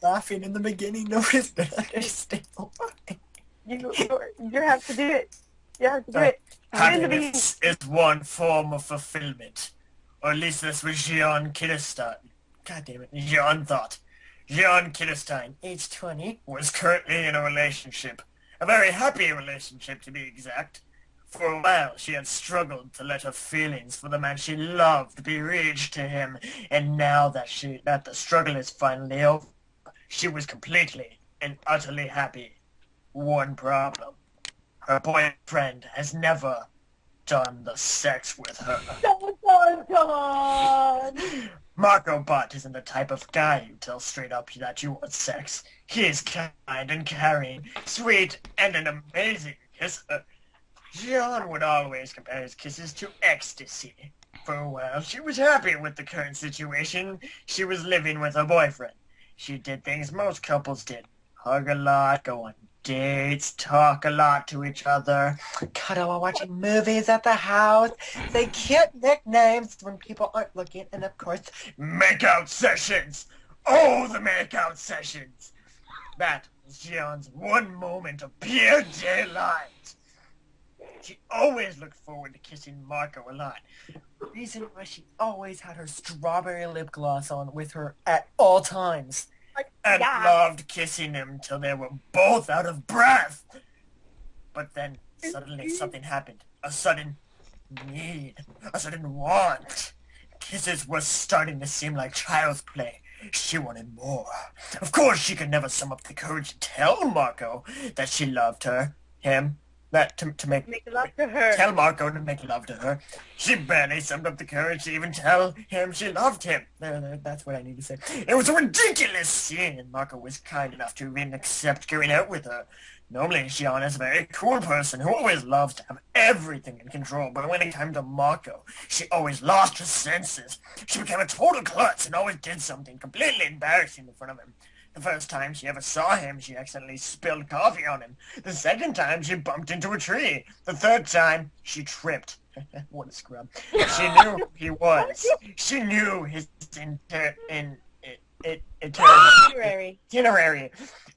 laughing in the beginning. Nobody's gonna understand why. You have to do it. You have to do it. Happiness is one form of fulfillment. Or at least that's what Jeanne Kidderstein. God damn it. Jeanne thought. Jeanne Kidderstein, age 20, was currently in a relationship. A very happy relationship, to be exact. For a while, she had struggled to let her feelings for the man she loved be reached to him, and now that the struggle is finally over, she was completely and utterly happy. One problem. Her boyfriend has never done the sex with her. Dun. Marco Butt isn't the type of guy you tell straight up that you want sex. He is kind and caring, sweet, and an amazing kisser. Jeanne would always compare his kisses to ecstasy. For a while, she was happy with the current situation. She was living with her boyfriend. She did things most couples did. Hug a lot, go on dates, talk a lot to each other, cuddle while watching movies at the house, say cute nicknames when people aren't looking, and of course, make-out sessions! Oh, the make-out sessions! That was Jeanne's one moment of pure daylight. She always looked forward to kissing Marco a lot. The reason why she always had her strawberry lip gloss on with her at all times. And loved kissing him till they were both out of breath. But then, suddenly something happened. A sudden need. A sudden want. Kisses was starting to seem like child's play. She wanted more. Of course, she could never sum up the courage to tell Marco that she loved him. To make love to her. Tell Marco to make love to her. She barely summed up the courage to even tell him she loved him. That's what I need to say. It was a ridiculous scene, and Marco was kind enough to even accept going out with her. Normally, Jeanne is a very cool person who always loves to have everything in control, but when it came to Marco, she always lost her senses. She became a total klutz and always did something completely embarrassing in front of him. The first time she ever saw him, she accidentally spilled coffee on him. The second time, she bumped into a tree. The third time, she tripped. What a scrub. She knew who he was. She knew his itinerary.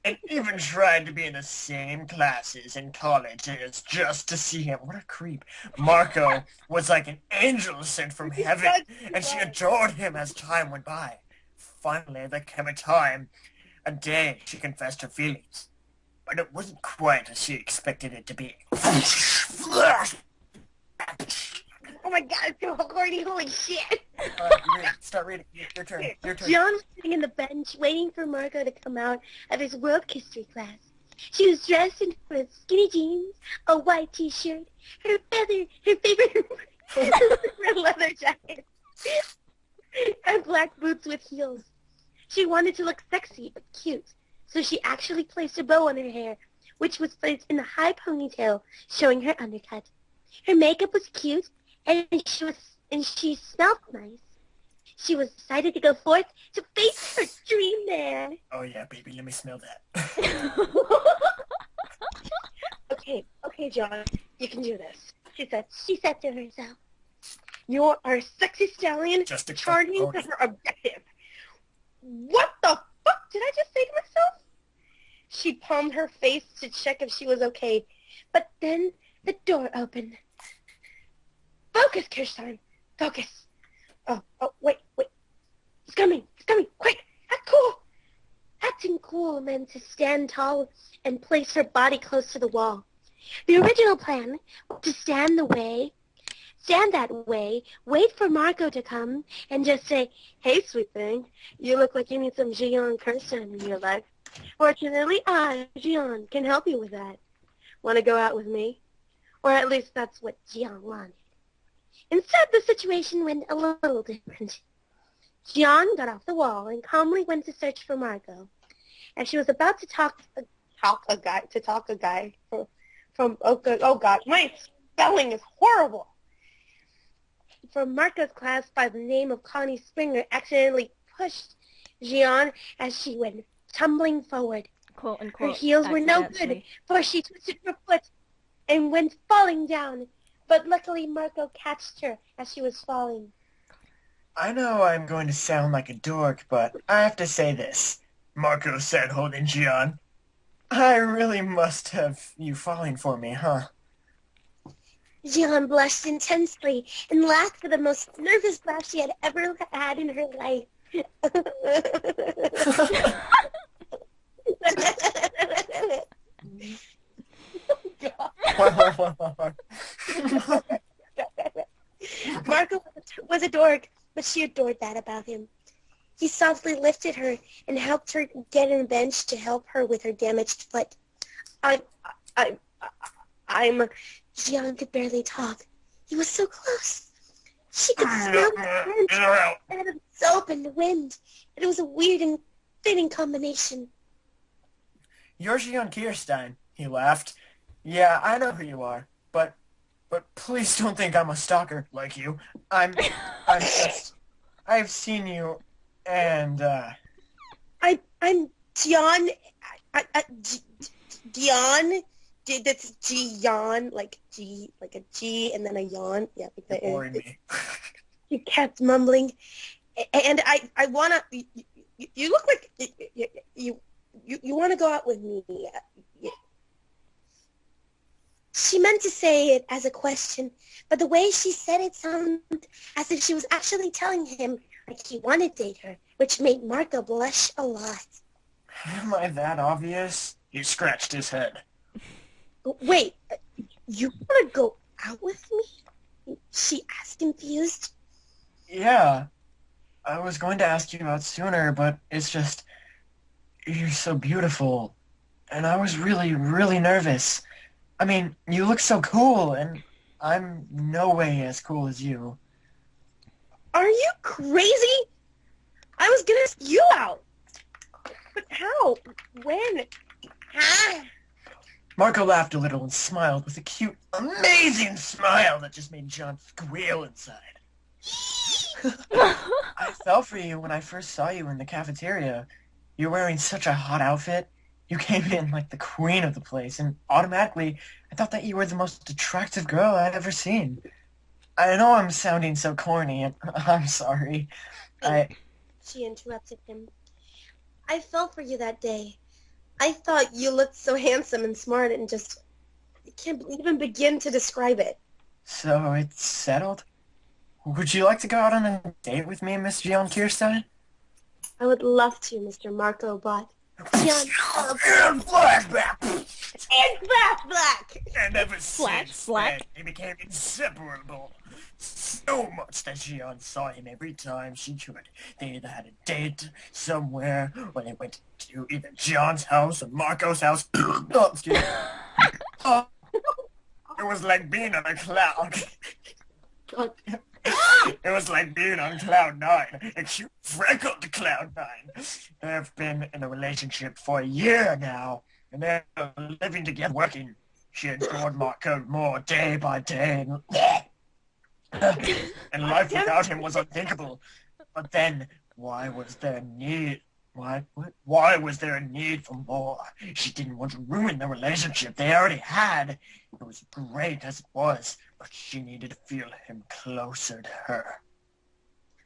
And even tried to be in the same classes in college just to see him. What a creep. Marco was like an angel sent from heaven, and she adored him as time went by. Finally, there came a day she confessed her feelings, but it wasn't quite as she expected it to be. Oh my god, it's so horny, holy shit! Start reading. Your turn. Jeanne was sitting on the bench waiting for Marco to come out of his world history class. She was dressed in skinny jeans, a white t-shirt, her favorite red leather jacket, and black boots with heels. She wanted to look sexy but cute, so she actually placed a bow on her hair, which was placed in a high ponytail, showing her undercut. Her makeup was cute, and she smelled nice. She was excited to go forth to face her dream man. Oh yeah, baby, let me smell that. Okay, John, you can do this. She said to herself. You are a sexy stallion, charging to her objective. What the fuck did I just say to myself? She palmed her face to check if she was okay, but then the door opened. Focus, Kirstein, focus. Oh, wait. He's coming, quick, act cool. Acting cool meant to stand tall and place her body close to the wall. The original plan was to stand that way, wait for Marco to come, and just say, "Hey, sweet thing, you look like you need some Jeanne Kirsten in your life. Fortunately, I, Jeanne, can help you with that. Want to go out with me?" Or at least that's what Jeanne wanted. Instead, the situation went a little different. Jeanne got off the wall and calmly went to search for Marco. As she was about to talk a guy from oh god, my spelling is horrible. From Marco's class by the name of Connie Springer accidentally pushed Jeanne as she went tumbling forward. Quote, unquote, her heels were no good, for she twisted her foot and went falling down. But luckily Marco catched her as she was falling. I know I'm going to sound like a dork, but I have to say this. Marco said, holding Jeanne. I really must have you falling for me, huh? Jeanne blushed intensely and laughed for the most nervous laugh she had ever had in her life. Marco was a dork, but she adored that about him. He softly lifted her and helped her get on a bench to help her with her damaged foot. I'm... Jeanne could barely talk. He was so close. She could smell the scent of soap and the wind. And it was a weird and fitting combination. You're Jeanne Kirstein, he laughed. Yeah, I know who you are, but please don't think I'm a stalker like you. I'm just, I've seen you, and, I'm Jeanne, Jeanne, that's Jeanne, like G, like a G and then a yawn. Yeah, like that. You're boring me. He kept mumbling, and I wanna, you look like, you wanna go out with me. She meant to say it as a question, but the way she said it sounded as if she was actually telling him like he wanted to date her, which made Marco blush a lot. Am I that obvious? He scratched his head. Wait, you want to go out with me? She asked, confused. Yeah, I was going to ask you out sooner, but it's just, you're so beautiful, and I was really, really nervous. I mean, you look so cool, and I'm no way as cool as you. Are you crazy? I was gonna ask you out. But how? When? Ah. Marco laughed a little and smiled with a cute, amazing smile that just made John squeal inside. I fell for you when I first saw you in the cafeteria. You're wearing such a hot outfit. You came in like the queen of the place, and automatically I thought that you were the most attractive girl I'd ever seen. I know I'm sounding so corny, and I'm sorry. She interrupted him. I fell for you that day. I thought you looked so handsome and smart and just... I can't even begin to describe it. So it's settled? Would you like to go out on a date with me, Miss Jeanne Kirstein? I would love to, Mr. Marco, but... And flashback! And flashback! And ever since Flashback. then, he became inseparable. So much that Jeanne saw him every time she could. They either had a date somewhere, or they went to either John's house or Marco's house. Oh, excuse me. Oh, it was like being on a cloud. It was like being on cloud 9, and you freckled cloud 9. They've been in a relationship for a year now, and they're living together, working. She adored Marco more day by day, and life without him was unthinkable. But then, why was there need? Why was there a need for more? She didn't want to ruin the relationship they already had. It was great as it was, but she needed to feel him closer to her.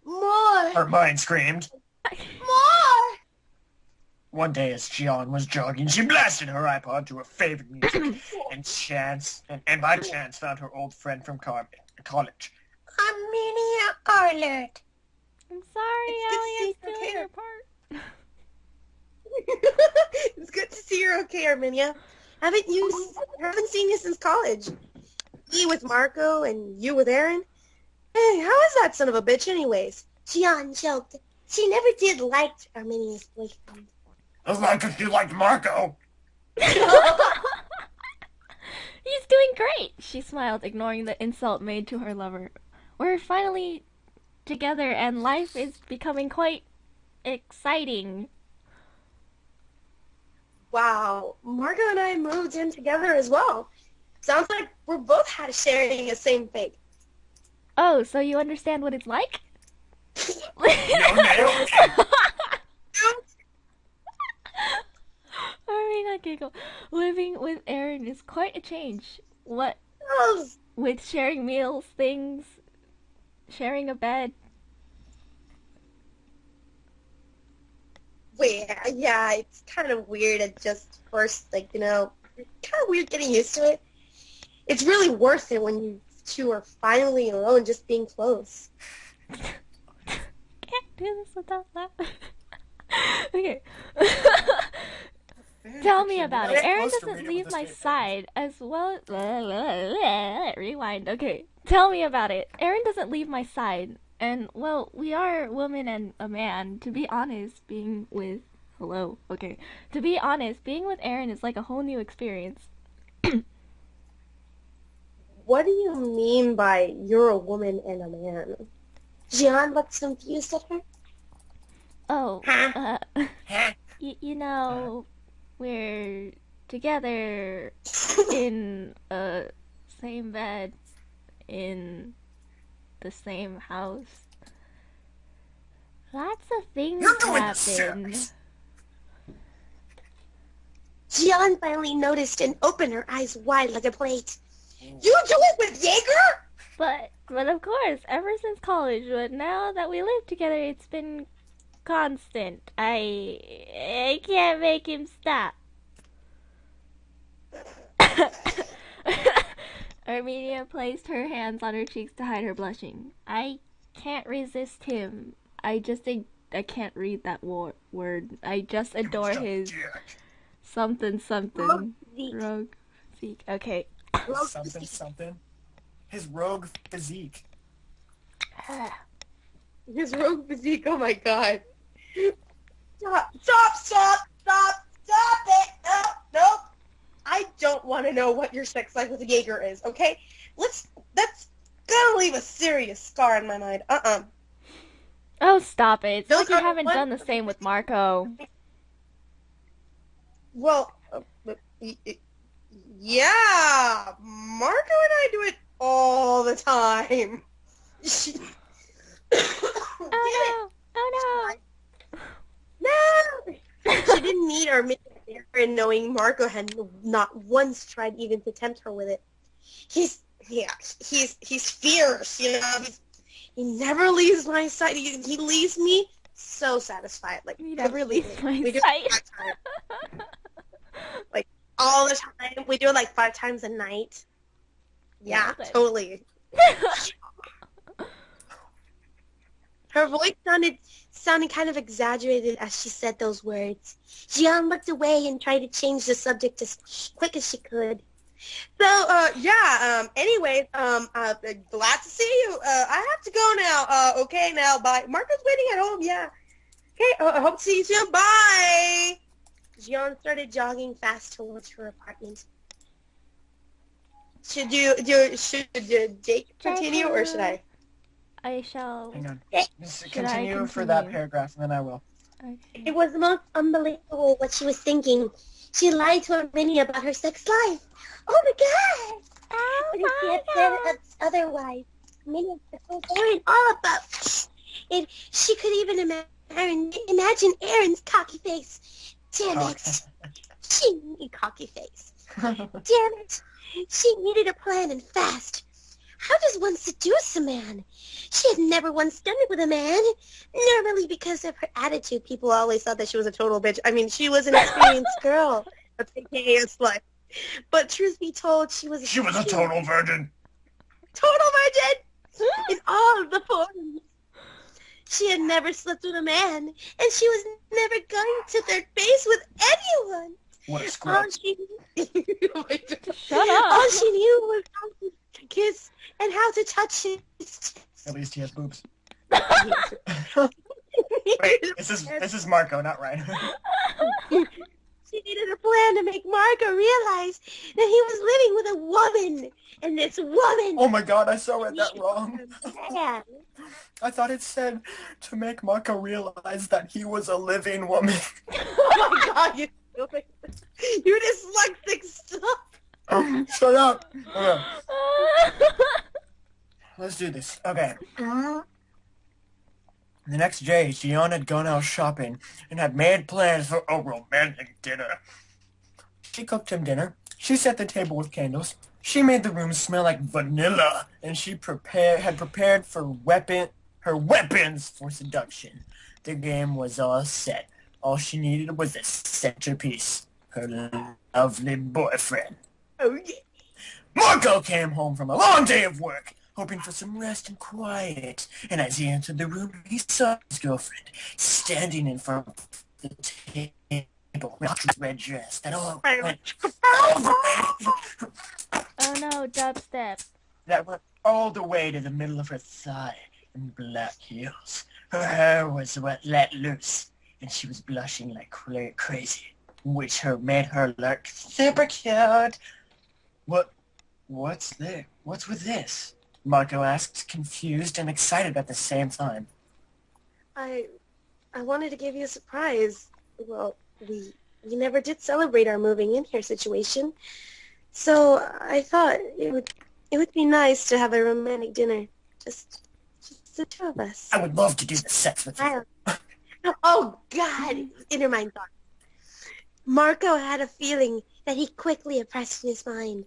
More! Her mind screamed. More! One day as Jeanne was jogging, she blasted her iPod to her favorite music, and by chance found her old friend from college. Arminia Arlert. I'm sorry, Ellie, I'm It's good to see stealing you. your part. It's good to see you're okay, Arminia. Haven't seen you since college. Me with Marco and you with Aaron. Hey, how is that son of a bitch anyways? Jeanne joked. She never did like Arminia's boyfriend. As like if you liked Marco. He's doing great, she smiled, ignoring the insult made to her lover. We're finally together and life is becoming quite exciting. Wow, Marco and I moved in together as well. Sounds like we're both sharing the same fate. Oh, so you understand what it's like? No. I giggle. Living with Aaron is quite a change. What Oh, with sharing meals, things, sharing a bed. yeah, it's kind of weird at just first, like, kind of weird getting used to it. It's really worth it when you two are finally alone, just being close. Can't do this without laughing. Okay. Tell me about it. Aaron doesn't leave my side as well. Rewind. Okay. Tell me about it. Aaron doesn't leave my side. And, well, we are a woman and a man. To be honest, being with... Hello. Okay. To be honest, being with Aaron is like a whole new experience. What do you mean by you're a woman and a man? Jeanne looks confused at her. Oh, you know, we're together in a same bed in the same house. Lots of things happen. Jeanne finally noticed and opened her eyes wide like a plate. You do it with Jaeger? But of course, ever since college, but now that we live together, it's been constant. I can't make him stop. Arminia placed her hands on her cheeks to hide her blushing. I can't resist him. I can't read that word. I just adore his something. Rogue physique. Okay. Something. His rogue physique. His rogue physique, oh my god. Stop it! No. I don't want to know what your sex life with a Jaeger is, okay? That's gonna leave a serious scar in my mind. Oh, stop it. It's like you haven't done the same with Marco. Well, yeah, Marco and I do it all the time. Oh no! No! She didn't need Arminia and knowing Marco had not once tried even to tempt her with it. He's fierce, you know. He never leaves my side. He leaves me so satisfied. Like, he never leaves my side. Like, all the time. We do it like 5 times a night. Yeah, totally. Her voice sounded kind of exaggerated as she said those words. Jeanne looked away and tried to change the subject as quick as she could. So, anyways, glad to see you. I have to go now. Okay, now, bye. Marco's waiting at home, yeah. Okay, I hope to see you soon. Bye! Jeanne started jogging fast towards her apartment. Should Jake continue, or should I? I shall... Hang on. Just continue for that paragraph, and then I will. Okay. It was most unbelievable what she was thinking. She lied to Arminia about her sex life. Oh my god! But if she had said otherwise, Arminia told Aaron all about it. She could even imagine Aaron's cocky face. Damn it! She needed cocky face. Damn it! She needed a plan and fast. How does one seduce a man? She had never once done it with a man. Normally, because of her attitude, people always thought that she was a total bitch. I mean, she was an experienced girl, a aka a slut. But truth be told, she was a total virgin. Total virgin! In all the forms. She had never slept with a man, and she was never going to third base with anyone. What a scrub. Shut up. All she knew was how to kiss and how to touch his chest. At least he has boobs. Wait, this is Marco, not Ryan. She needed a plan to make Marco realize that he was living with a woman, and this woman... Oh my god, I read that wrong. Man. I thought it said to make Marco realize that he was a living woman. Oh my god, you dyslexic stuff. Shut up. Okay. Let's do this. Okay. The next day, Jeanne had gone out shopping and had made plans for a romantic dinner. She cooked him dinner. She set the table with candles. She made the room smell like vanilla, and she had prepared for her weapons for seduction. The game was all set. All she needed was a centerpiece, her lovely boyfriend. Oh, yeah. Marco came home from a long day of work, hoping for some rest and quiet, and as he entered the room, he saw his girlfriend standing in front of the table with a red dress that all went Oh no, dubstep. that went all the way to the middle of her thigh in black heels. Her hair was let loose, and she was blushing like crazy, which made her look super cute. What's there? What's with this? Marco asked, confused and excited at the same time. I wanted to give you a surprise. Well, we never did celebrate our moving in here situation, so I thought it would be nice to have a romantic dinner, just the two of us. I would love to do the sex with you. Oh God! Inner mind thought. Marco had a feeling that he quickly oppressed in his mind.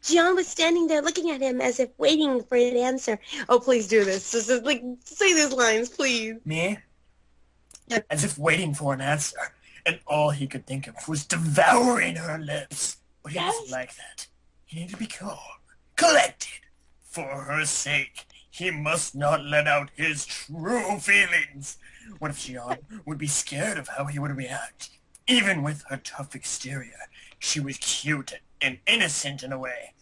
Jeanne was standing there looking at him as if waiting for an answer. Oh, please do this. Just like, say these lines, please. Me? As if waiting for an answer, and all he could think of was devouring her lips. But he wasn't like that. He needed to be calm, collected. For her sake, he must not let out his true feelings. What if Jeanne would be scared of how he would react? Even with her tough exterior, she was cute and innocent in a way.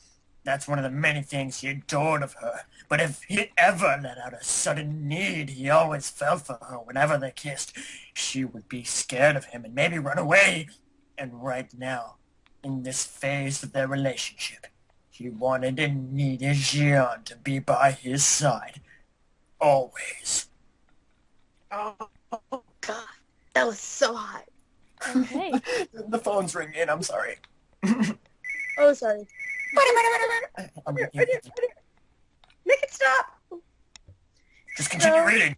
That's one of the many things he adored of her. But if he ever let out a sudden need he always felt for her whenever they kissed, she would be scared of him and maybe run away. And right now, in this phase of their relationship, he wanted and needed Jeanne to be by his side. Always. Oh God, that was so hot. Okay. The phone's ringing, I'm sorry. Oh, sorry. Make it stop. Just continue reading.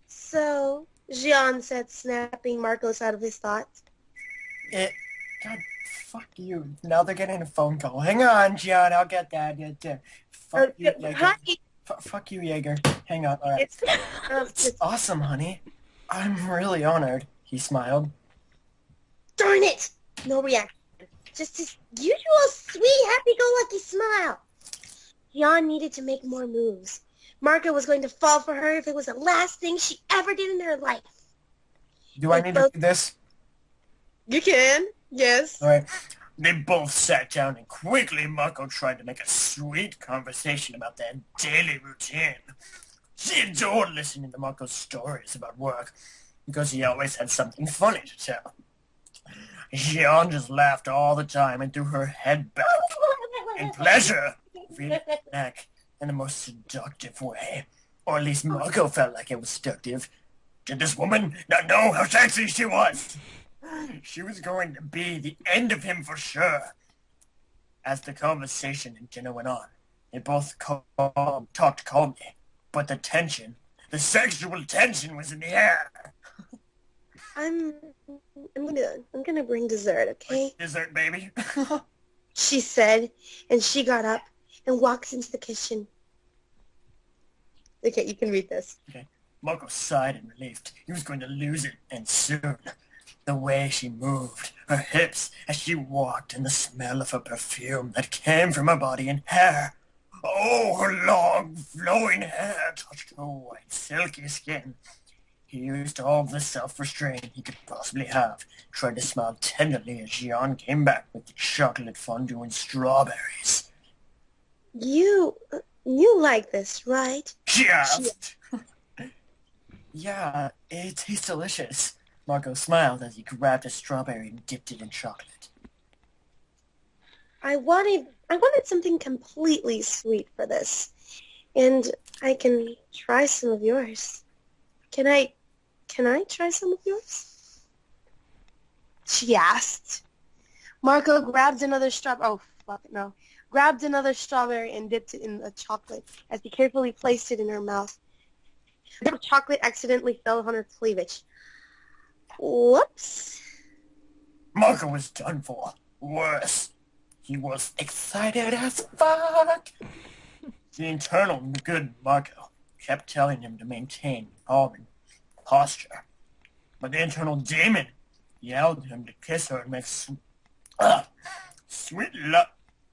So, Jeanne said, snapping Marcos out of his thoughts. God, fuck you. Now they're getting a phone call. Hang on, Jeanne, I'll get that. Fuck you, Jaeger. Honey. Fuck you, Jaeger. Hang on, alright. It's awesome, honey. I'm really honored. He smiled. Darn it! No reaction. Just his usual sweet, happy-go-lucky smile. Jeanne needed to make more moves. Marco was going to fall for her if it was the last thing she ever did in her life. Do I need to do this? You can, yes. Alright. They both sat down and quickly Marco tried to make a sweet conversation about their daily routine. She adored listening to Marco's stories about work because he always had something funny to tell. Jeanne just laughed all the time and threw her head back in pleasure, feeling her neck in the most seductive way. Or at least Marco felt like it was seductive. Did this woman not know how sexy she was? She was going to be the end of him for sure. As the conversation and dinner went on, they both talked calmly, but the tension, the sexual tension was in the air. I'm gonna bring dessert, okay? Dessert, baby. She said, and she got up and walked into the kitchen. Okay, you can read this. Okay. Marco sighed in relief. He was going to lose it, and soon. The way she moved, her hips as she walked, and the smell of her perfume that came from her body and hair. Oh, her long, flowing hair touched her white, silky skin. He used all the self-restraint he could possibly have, tried to smile tenderly as Jeanne came back with the chocolate fondue and strawberries. You like this, right? She asked. Yeah, it tastes delicious. Marco smiled as he grabbed a strawberry and dipped it in chocolate. I wanted something completely sweet for this, and I can try some of yours. Can I try some of yours? She asked. Marco grabbed another strawberry. Oh, fuck it, no. Grabbed another strawberry and dipped it in the chocolate as he carefully placed it in her mouth. The chocolate accidentally fell on her cleavage. Whoops. Marco was done for. Worse. He was excited as fuck. The internal good Marco kept telling him to maintain calm and posture. but the internal demon yelled at him to kiss her and make sweet love.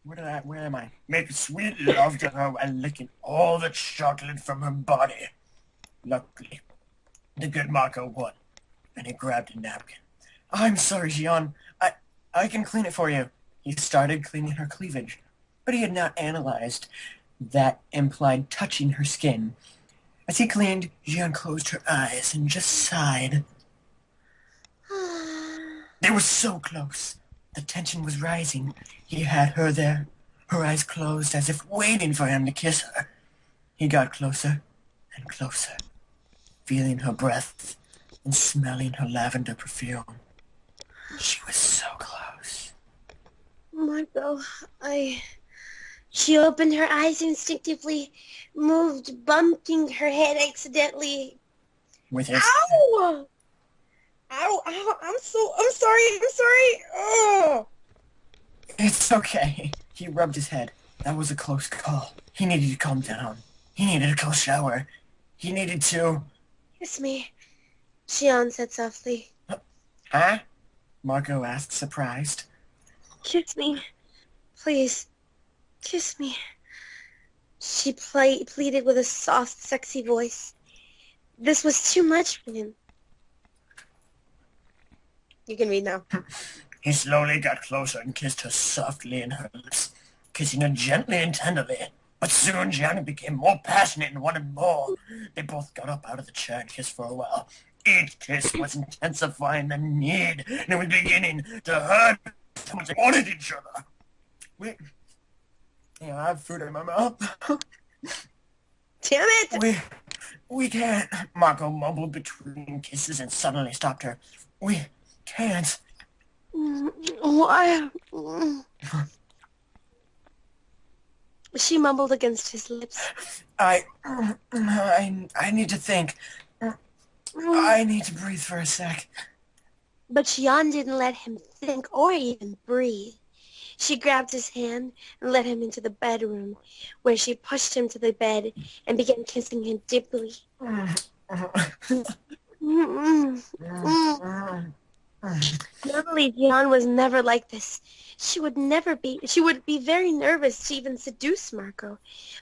Where am I? Make sweet love to her while licking all the chocolate from her body. Luckily, the good Marco won, and he grabbed a napkin. I'm sorry, Jeanne. I can clean it for you. He started cleaning her cleavage, but he had not analyzed that implied touching her skin. As he cleaned, Jeanne closed her eyes and just sighed. They were so close. The tension was rising. He had her there, her eyes closed as if waiting for him to kiss her. He got closer and closer, feeling her breath and smelling her lavender perfume. She was so close. Marco, She opened her eyes instinctively, moved, bumping her head accidentally. With his... Ow! Ow, ow, I'm sorry. Oh. It's okay. He rubbed his head. That was a close call. He needed to calm down. He needed a cold shower. He needed to... Kiss me, Jeanne said softly. Huh? Marco asked, surprised. Kiss me, please. Kiss me. She pleaded with a soft, sexy voice. This was too much for him. You can read now. He slowly got closer and kissed her softly in her lips, kissing her gently and tenderly. But soon Jeanne became more passionate and wanted more. They both got up out of the chair and kissed for a while. Each kiss was intensifying the need, and it was beginning to hurt so much they wanted each other. I have food in my mouth. Damn it! We can't. Marco mumbled between kisses and suddenly stopped her. We can't. Why? She mumbled against his lips. I need to think. I need to breathe for a sec. But Jeanne didn't let him think or even breathe. She grabbed his hand and led him into the bedroom, where she pushed him to the bed and began kissing him deeply. Normally, Jeanne was never like this. She would be very nervous to even seduce Marco.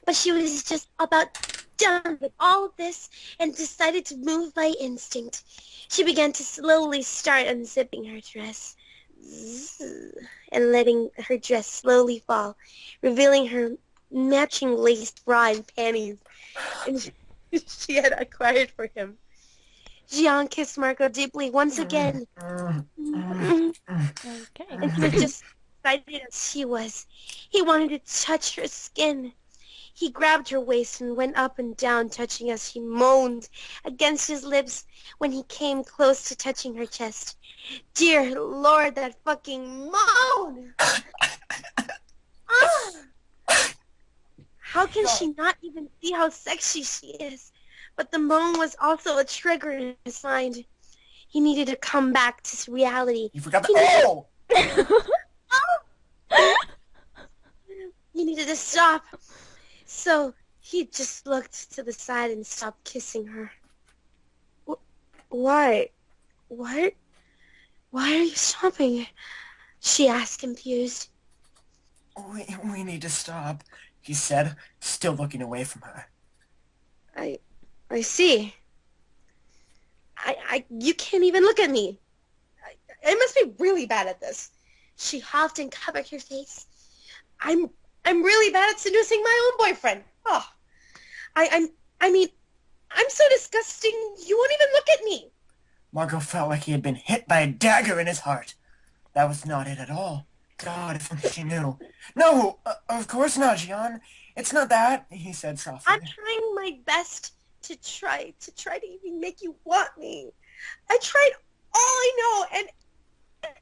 But she was just about done with all of this and decided to move by instinct. She began to slowly start unzipping her dress and letting her dress slowly fall, revealing her matching lace bra and panties and she had acquired for him. Jeanne kissed Marco deeply once again. Okay. And he was just excited as she was. He wanted to touch her skin. He grabbed her waist and went up and down, touching as she moaned against his lips when he came close to touching her chest. Dear Lord, that fucking moan! Ah! How can she not even see how sexy she is? But the moan was also a trigger in his mind. He needed to come back to reality. You forgot the... He needed to stop. So he just looked to the side and stopped kissing her. Why? What? Why are you stopping? She asked, confused. We need to stop, he said, still looking away from her. I see. You can't even look at me. I must be really bad at this. She huffed and covered her face. I'm really bad at seducing my own boyfriend. Oh, I mean, I'm so disgusting. You won't even look at me. Marco felt like he had been hit by a dagger in his heart. That was not it at all. God, if only she knew. No, of course not, Jeanne. It's not that, he said softly. I'm trying my best to try to even make you want me. I tried all I know, and it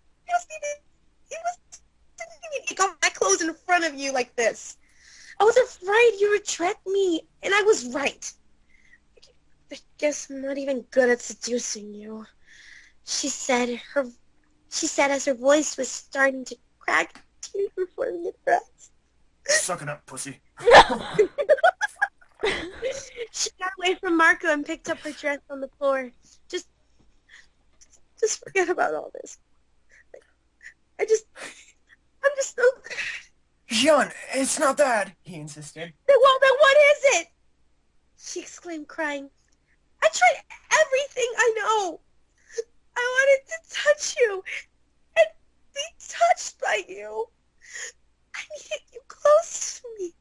didn't even take off my clothes in front of you like this. I was afraid you would trick me, and I was right. I guess I'm not even good at seducing you, she said as her voice was starting to crack. Tears were forming in her eyes. Suck it up, pussy. She got away from Marco and picked up her dress on the floor. Just Just forget about all this. I'm just so... Jeanne, it's not that, he insisted. Well, then what is it? She exclaimed, crying. I tried everything I know. I wanted to touch you and be touched by you. I needed you close to me.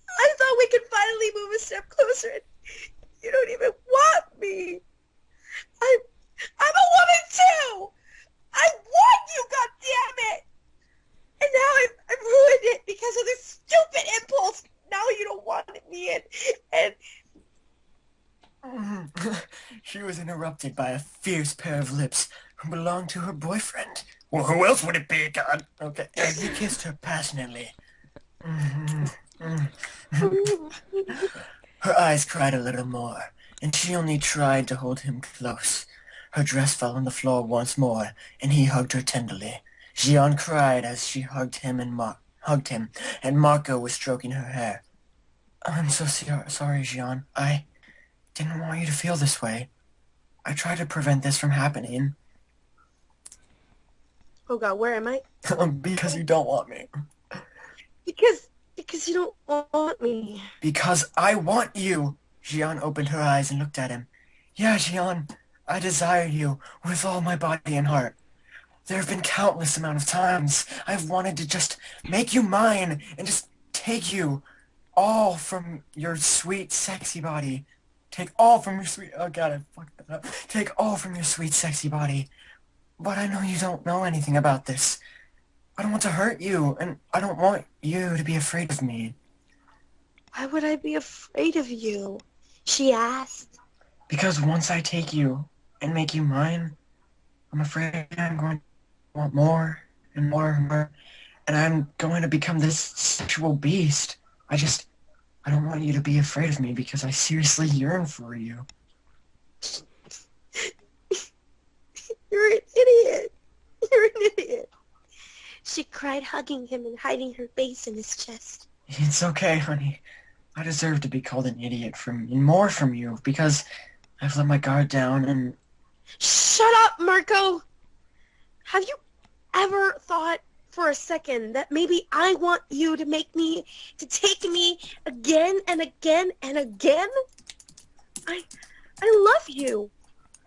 I thought we could finally move a step closer, and you don't even want me. I'm a woman too. I want you, goddammit. And now I've ruined it because of this stupid impulse. Now you don't want me, and She was interrupted by a fierce pair of lips who belonged to her boyfriend. Well, who else would it be, God? Okay, and he kissed her passionately. Her eyes cried a little more, and she only tried to hold him close. Her dress fell on the floor once more, and he hugged her tenderly. Jeanne cried as she hugged him, and Marco was stroking her hair. I'm so sorry, Jeanne. I didn't want you to feel this way. I tried to prevent this from happening. Oh God, where am I? Because you don't want me. Because you don't want me. Because I want you. Jeanne opened her eyes and looked at him. Yeah, Jeanne, I desire you with all my body and heart. There have been countless amount of times I've wanted to just make you mine and just take you all from your sweet, sexy body. Take all from your sweet... Oh, God, I fucked that up. Take all from your sweet, sexy body. But I know you don't know anything about this. I don't want to hurt you, and I don't want you to be afraid of me. Why would I be afraid of you? She asked. Because once I take you and make you mine, I'm afraid I'm going to want more and more and more, and I'm going to become this sexual beast. I don't want you to be afraid of me because I seriously yearn for you. You're an idiot. You're an idiot. She cried, hugging him and hiding her face in his chest. It's okay, honey. I deserve to be called an idiot and more from you because I've let my guard down and... Shut up, Marco! Have you ever thought for a second that maybe I want you to take me again and again and again? I love you.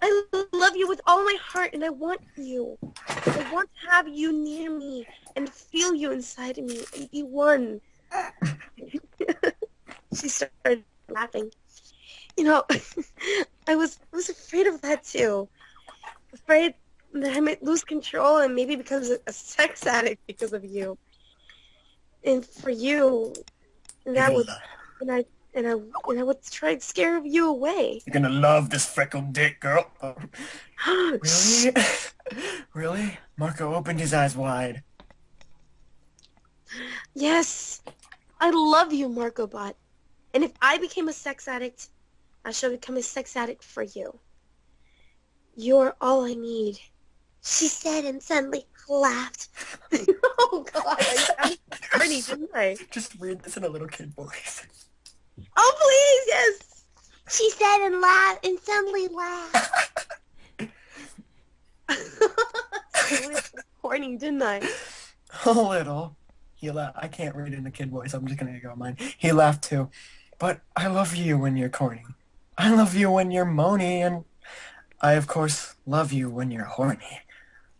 I love you with all my heart, and I want you. I want to have you near me and feel you inside of me and be one. She started laughing. You know, I was afraid of that too. Afraid that I might lose control and maybe become a sex addict because of you. And for you, and I would try to scare you away. You're gonna love this freckled dick, girl. Really? Really? Marco opened his eyes wide. Yes, I love you, Marco Bot. And if I became a sex addict, I shall become a sex addict for you. You're all I need, she said and suddenly laughed. Oh, God, I sounded funny, didn't I? Just read this in a little kid voice. Oh, please, yes. She said and laughed and suddenly laughed. I was corny, didn't I? A little. He laughed. I can't read it in a kid voice. I'm just gonna go mine. He laughed too. But I love you when you're corny. I love you when you're moany, and I, of course, love you when you're horny.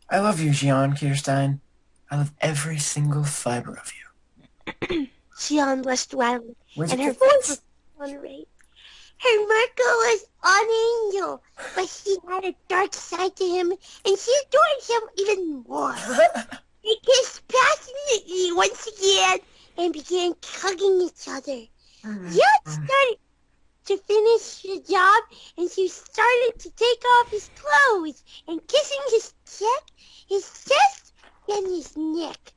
I love you, Jeanne Kirstein. I love every single fiber of you. Jeanne blushed wildly, Where's and your her voice was on rate. Her Marco was an angel, but he had a dark side to him, and she adored him even more. They kissed passionately once again and began hugging each other. Jeanne started to finish the job, and she started to take off his clothes and kissing his cheek, his chest, and his neck.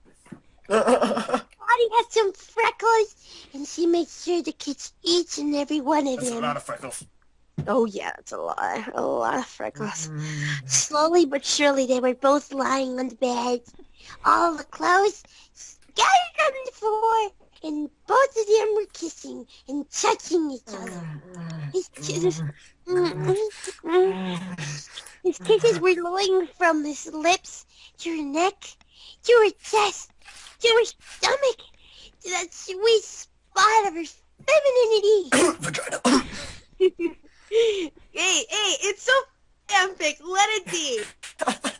Body had some freckles, and she made sure to kiss each and every one of That's them. a lot of freckles. Oh, yeah, that's a lot of freckles. Slowly but surely, they were both lying on the bed. All the clothes scattered on the floor, and both of them were kissing and touching each other. His kisses, his kisses were flowing from his lips to her neck, to her chest, to her stomach, to that sweet spot of her femininity. Vagina. Hey, it's so fanfic. Let it be.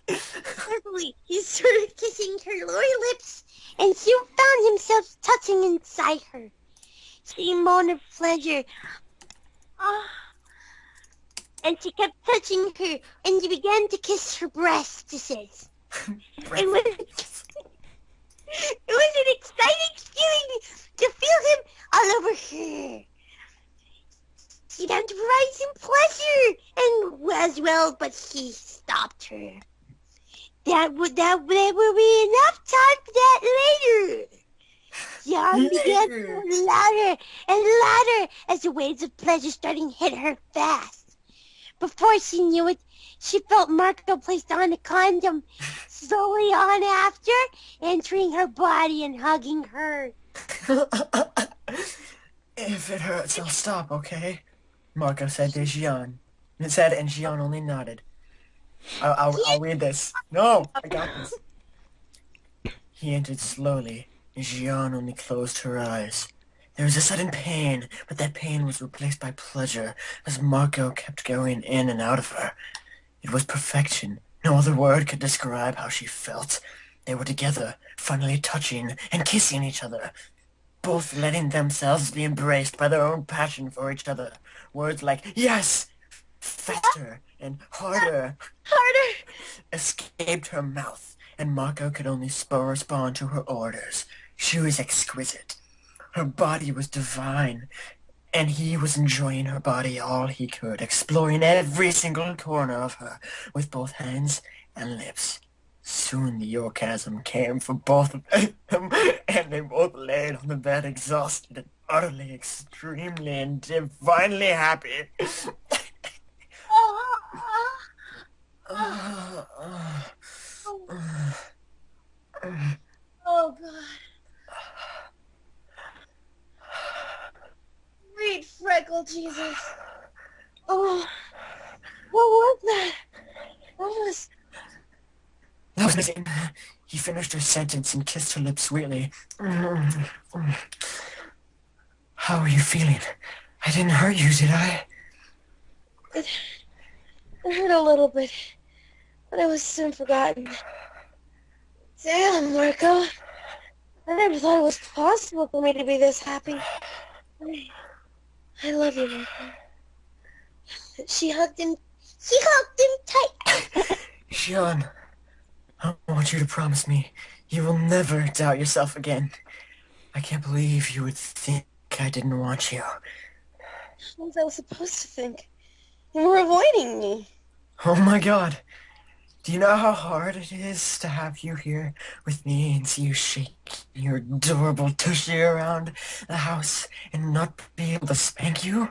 Carefully, he started kissing her lower lips, and she found himself touching inside her. She moaned of pleasure. And she kept touching her, and he began to kiss her breast, she says. It was an exciting feeling to feel him all over her. She began to rise in pleasure, and was well, but he stopped her. There will be enough time for that later. Jeanne began to go louder and louder as the waves of pleasure started to hit her fast. Before she knew it, she felt Marco placed on a condom, slowly on after, entering her body and hugging her. If it hurts, I'll stop, okay? Marco said to Jeanne. It said, and Jeanne only nodded. I'll read this. No, I got this. He entered slowly, and Jeanne only closed her eyes. There was a sudden pain, but that pain was replaced by pleasure as Marco kept going in and out of her. It was perfection. No other word could describe how she felt. They were together, finally touching and kissing each other, both letting themselves be embraced by their own passion for each other. Words like, yes, faster, and harder escaped her mouth, and Marco could only respond to her orders. She was exquisite. Her body was divine, and he was enjoying her body all he could, exploring every single corner of her with both hands and lips. Soon the orgasm came for both of them, and they both laid on the bed exhausted and utterly, extremely, and divinely happy. Oh, God. Read, Freckle, Jesus. Oh, what was that? That was amazing. He finished her sentence and kissed her lips sweetly. How are you feeling? I didn't hurt you, did I? It hurt a little bit, but it was soon forgotten. Damn, Marco. I never thought it was possible for me to be this happy. I love you, Marco. She hugged him tight. Jeanne, I want you to promise me you will never doubt yourself again. I can't believe you would think I didn't want you. What was I supposed to think? You were avoiding me. Oh my God. Do you know how hard it is to have you here with me and see you shake your adorable tushy around the house and not be able to spank you?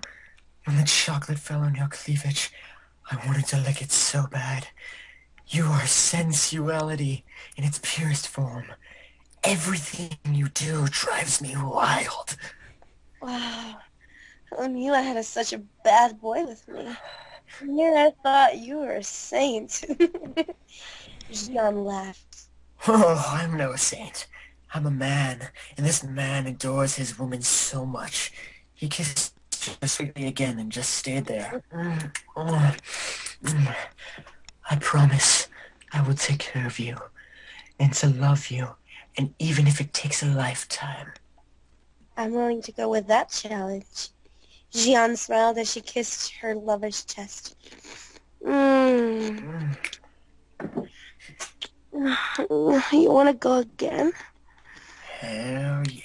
When the chocolate fell on your cleavage, I wanted to lick it so bad. You are sensuality in its purest form. Everything you do drives me wild. Wow. I knew I had such a bad boy with me. And yet I thought you were a saint. Jeanne laughed. Oh, I'm no saint. I'm a man, and this man adores his woman so much. He kissed her sweetly again and just stayed there. I promise I will take care of you, and to love you, and even if it takes a lifetime. I'm willing to go with that challenge. Jeanne smiled as she kissed her lover's chest. You want to go again? Hell yeah.